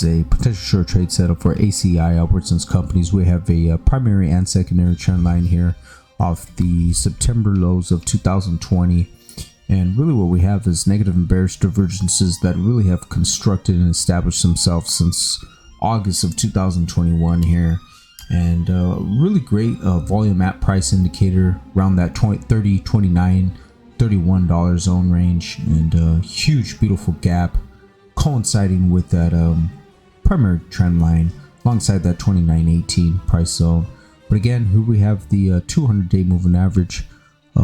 is a potential short trade setup for ACI Albertsons companies. We have a primary and secondary trend line here off the September lows of 2020. And really what we have is negative and bearish divergences that really have constructed and established themselves since August of 2021 here. And really great volume at price indicator around that $30, $29, $31 zone range, and huge beautiful gap coinciding with that primary trend line alongside that 29.18 price zone. But again, here we have the 200-day moving average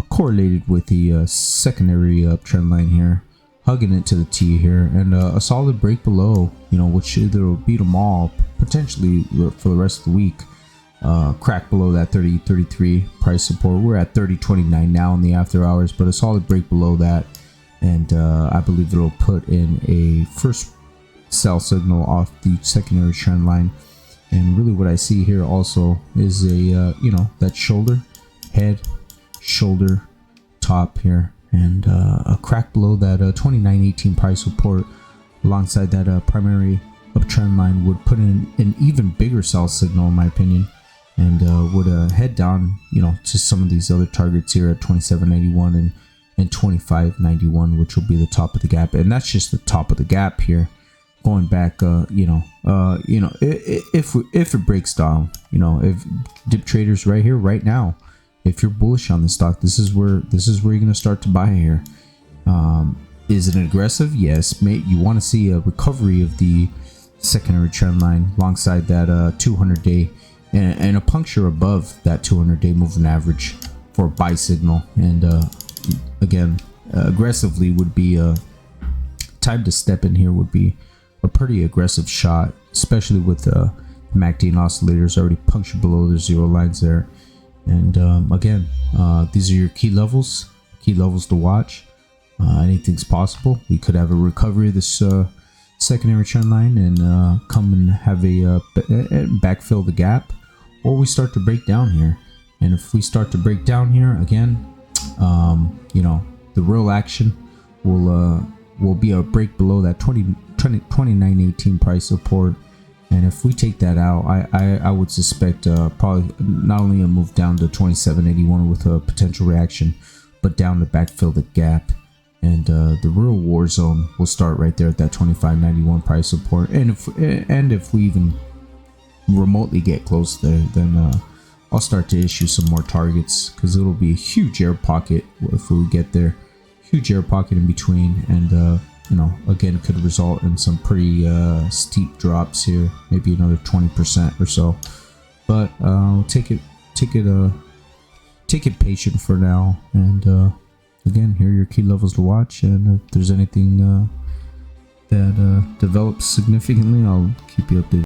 correlated with the secondary trend line here, hugging it to the T here, and a solid break below, which either will beat them all potentially for the rest of the week. Crack below that 30.33 price support. We're at 30.29 now in the after hours, but a solid break below that, and I believe it'll put in a first sell signal off the secondary trend line. And really what I see here also is a that shoulder, head, shoulder, top here, and a crack below that 29.18 price support alongside that primary uptrend line would put in an even bigger sell signal in my opinion, and would head down to some of these other targets here at 27.91 and 25.91, which will be the top of the gap. And that's just the top of the gap here, going back if it breaks down, if dip traders right here right now, if you're bullish on the stock, this is where you're going to start to buy here. Is it aggressive? Yes, mate. You want to see a recovery of the secondary trend line alongside that 200-day and a puncture above that 200-day moving average for a buy signal. And again, aggressively would be time to step in here, would be a pretty aggressive shot, especially with the MACD and oscillators already punctured below the zero lines there. And again, these are your key levels to watch. Anything's possible. We could have a recovery of this secondary trend line and come and have a backfill the gap, or we start to break down here. And if we start to break down here again, the real action will be a break below that 29.18 price support. And if we take that out, I would suspect probably not only a move down to 27.81 with a potential reaction, but down to backfill the gap. And the real war zone will start right there at that 25.91 price support. And if we even remotely get close there, then I'll start to issue some more targets, because it'll be a huge air pocket if we get there. Huge air pocket in between, and again, could result in some pretty steep drops here, maybe another 20% or so. But take it patient for now. And again, here are your key levels to watch. And if there's anything that develops significantly, I'll keep you updated.